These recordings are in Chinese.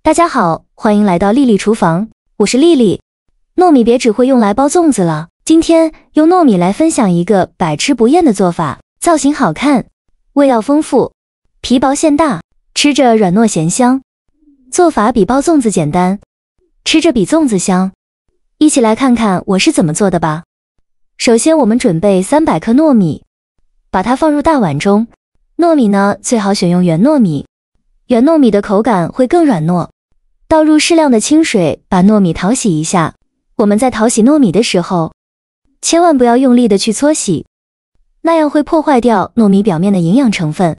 大家好，欢迎来到丽丽厨房，我是丽丽。糯米别只会用来包粽子了，今天用糯米来分享一个百吃不厌的做法，造型好看，味道丰富，皮薄馅大，吃着软糯咸香。做法比包粽子简单，吃着比粽子香。一起来看看我是怎么做的吧。首先我们准备300克糯米，把它放入大碗中。糯米呢，最好选用圆糯米，圆糯米的口感会更软糯。倒入适量的清水，把糯米淘洗一下。我们在淘洗糯米的时候，千万不要用力的去搓洗，那样会破坏掉糯米表面的营养成分。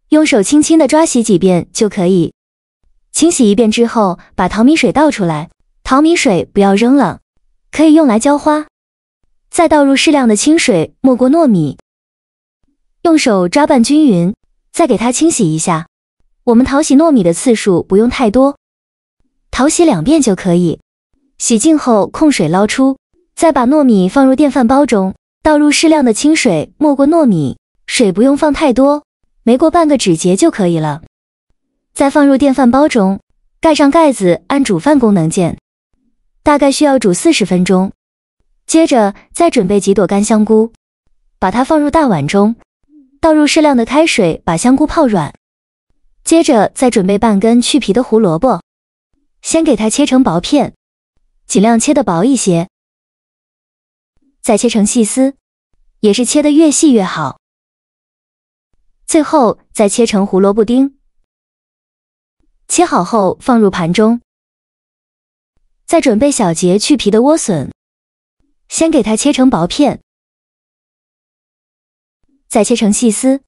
用手轻轻的抓洗几遍就可以。清洗一遍之后，把淘米水倒出来，淘米水不要扔了，可以用来浇花。再倒入适量的清水，没过糯米，用手抓拌均匀，再给它清洗一下。我们淘洗糯米的次数不用太多，淘洗2遍就可以。洗净后控水捞出，再把糯米放入电饭煲中，倒入适量的清水，没过糯米，水不用放太多，没过半个指节就可以了。再放入电饭煲中，盖上盖子，按煮饭功能键，大概需要煮40分钟。接着再准备几朵干香菇，把它放入大碗中，倒入适量的开水，把香菇泡软。接着再准备半根去皮的胡萝卜，先给它切成薄片，尽量切得薄一些，再切成细丝，也是切得越细越好。最后再切成胡萝卜丁，切好后放入盘中。再准备小节去皮的莴笋，先给它切成薄片，再切成细丝，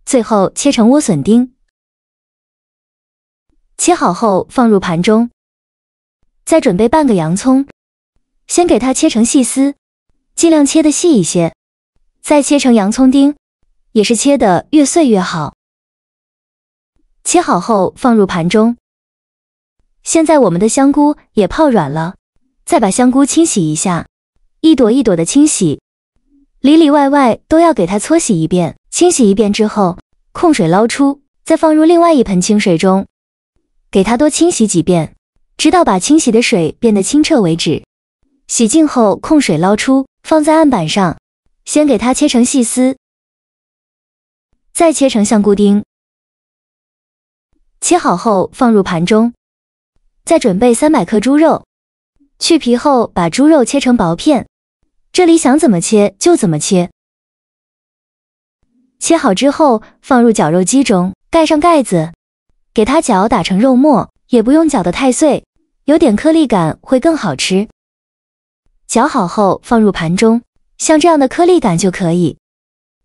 最后切成莴笋丁。切好后放入盘中。再准备半个洋葱，先给它切成细丝，尽量切得细一些，再切成洋葱丁，也是切得越碎越好。切好后放入盘中。现在我们的香菇也泡软了，再把香菇清洗一下，一朵一朵的清洗，里里外外都要给它搓洗一遍。清洗一遍之后，控水捞出，再放入另外一盆清水中，给它多清洗几遍，直到把清洗的水变得清澈为止。洗净后控水捞出，放在案板上，先给它切成细丝，再切成香菇丁。切好后放入盘中。再准备300克猪肉，去皮后把猪肉切成薄片，这里想怎么切就怎么切。切好之后放入绞肉机中，盖上盖子，给它搅打成肉末，也不用搅得太碎，有点颗粒感会更好吃。搅好后放入盘中，像这样的颗粒感就可以。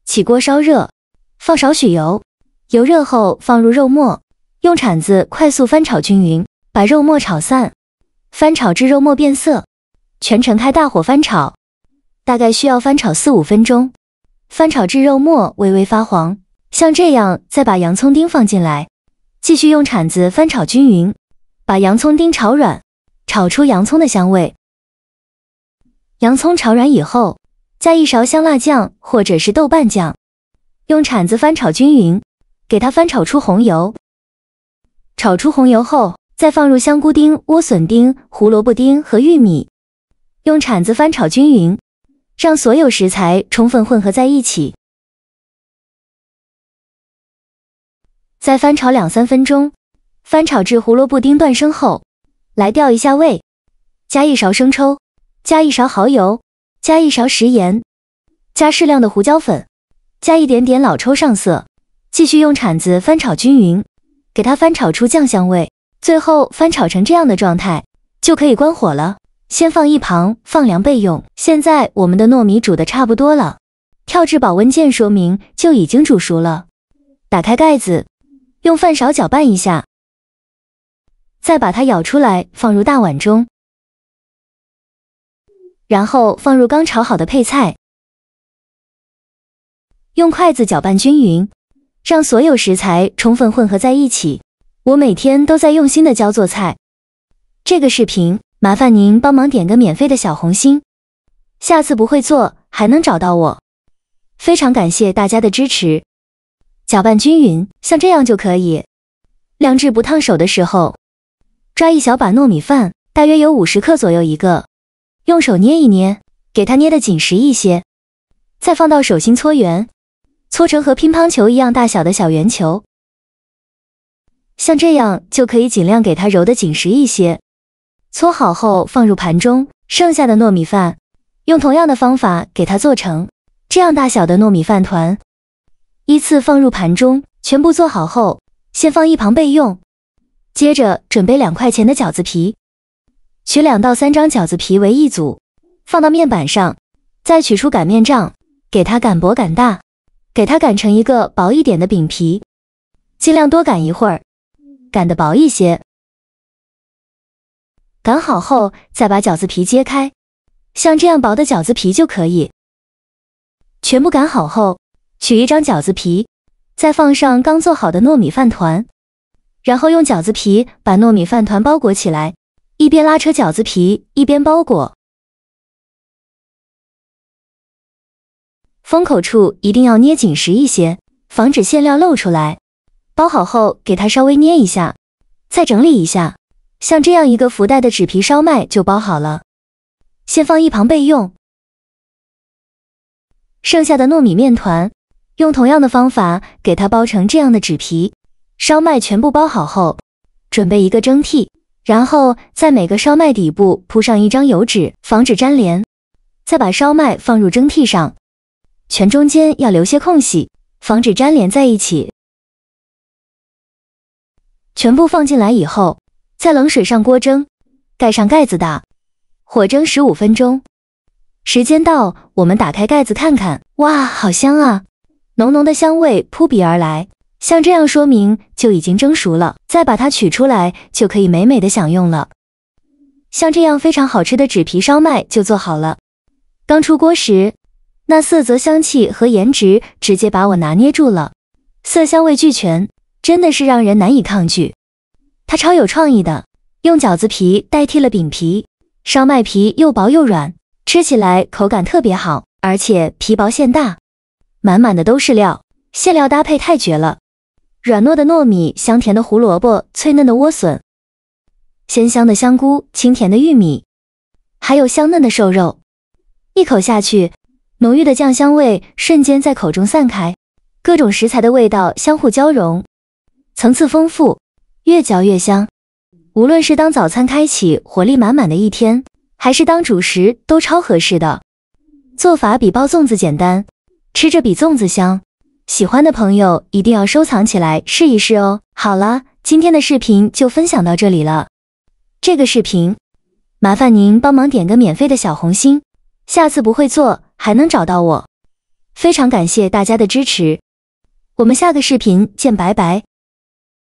起锅烧热，放少许油，油热后放入肉末，用铲子快速翻炒均匀，把肉末炒散，翻炒至肉末变色，全程开大火翻炒，大概需要翻炒4-5分钟，翻炒至肉末微微发黄，像这样再把洋葱丁放进来，继续用铲子翻炒均匀，把洋葱丁炒软，炒出洋葱的香味。洋葱炒软以后，加1勺香辣酱或者是豆瓣酱，用铲子翻炒均匀，给它翻炒出红油。炒出红油后，再放入香菇丁、莴笋丁、胡萝卜丁和玉米，用铲子翻炒均匀，让所有食材充分混合在一起。再翻炒2-3分钟，翻炒至胡萝卜丁断生后，来调一下味，加1勺生抽，加1勺蚝油，加1勺食盐，加适量的胡椒粉，加一点点老抽上色，继续用铲子翻炒均匀，给它翻炒出酱香味。最后翻炒成这样的状态，就可以关火了，先放一旁，放凉备用。现在我们的糯米煮得差不多了，跳至保温键说明就已经煮熟了。打开盖子，用饭勺搅拌一下，再把它舀出来，放入大碗中，然后放入刚炒好的配菜，用筷子搅拌均匀，让所有食材充分混合在一起。我每天都在用心的教做菜，这个视频麻烦您帮忙点个免费的小红心，下次不会做还能找到我。非常感谢大家的支持。搅拌均匀，像这样就可以。晾至不烫手的时候，抓一小把糯米饭，大约有50克左右一个，用手捏一捏，给它捏得紧实一些，再放到手心搓圆，搓成和乒乓球一样大小的小圆球。像这样就可以尽量给它揉得紧实一些。搓好后放入盘中，剩下的糯米饭用同样的方法给它做成这样大小的糯米饭团，依次放入盘中。全部做好后，先放一旁备用。接着准备2块钱的饺子皮，取2到3张饺子皮为一组，放到面板上，再取出擀面杖，给它擀薄擀大，给它擀成一个薄一点的饼皮，尽量多擀一会儿，擀得薄一些。擀好后再把饺子皮揭开，像这样薄的饺子皮就可以。全部擀好后，取一张饺子皮，再放上刚做好的糯米饭团，然后用饺子皮把糯米饭团包裹起来，一边拉扯饺子皮一边包裹。封口处一定要捏紧实一些，防止馅料露出来。包好后给它稍微捏一下，再整理一下，像这样一个福袋的纸皮烧麦就包好了，先放一旁备用。剩下的糯米面团用同样的方法给它包成这样的纸皮。烧麦全部包好后，准备一个蒸屉，然后在每个烧麦底部铺上一张油纸，防止粘连。再把烧麦放入蒸屉上，全中间要留些空隙，防止粘连在一起。全部放进来以后，在冷水上锅蒸，盖上盖子打，火蒸15分钟。时间到，我们打开盖子看看，哇，好香啊！浓浓的香味扑鼻而来，像这样说明就已经蒸熟了。再把它取出来，就可以美美的享用了。像这样非常好吃的纸皮烧麦就做好了。刚出锅时，那色泽、香气和颜值直接把我拿捏住了，色香味俱全，真的是让人难以抗拒。它超有创意的，用饺子皮代替了饼皮，烧麦皮又薄又软，吃起来口感特别好，而且皮薄馅大，满满的都是料，馅料搭配太绝了。软糯的糯米，香甜的胡萝卜，脆嫩的莴笋，鲜香的香菇，清甜的玉米，还有香嫩的瘦肉。一口下去，浓郁的酱香味瞬间在口中散开，各种食材的味道相互交融，层次丰富，越嚼越香。无论是当早餐开启活力满满的一天，还是当主食都超合适的。做法比包粽子简单，吃着比粽子香。喜欢的朋友一定要收藏起来试一试哦。好了，今天的视频就分享到这里了。这个视频麻烦您帮忙点个免费的小红心，下次不会做还能找到我。非常感谢大家的支持，我们下个视频见，拜拜。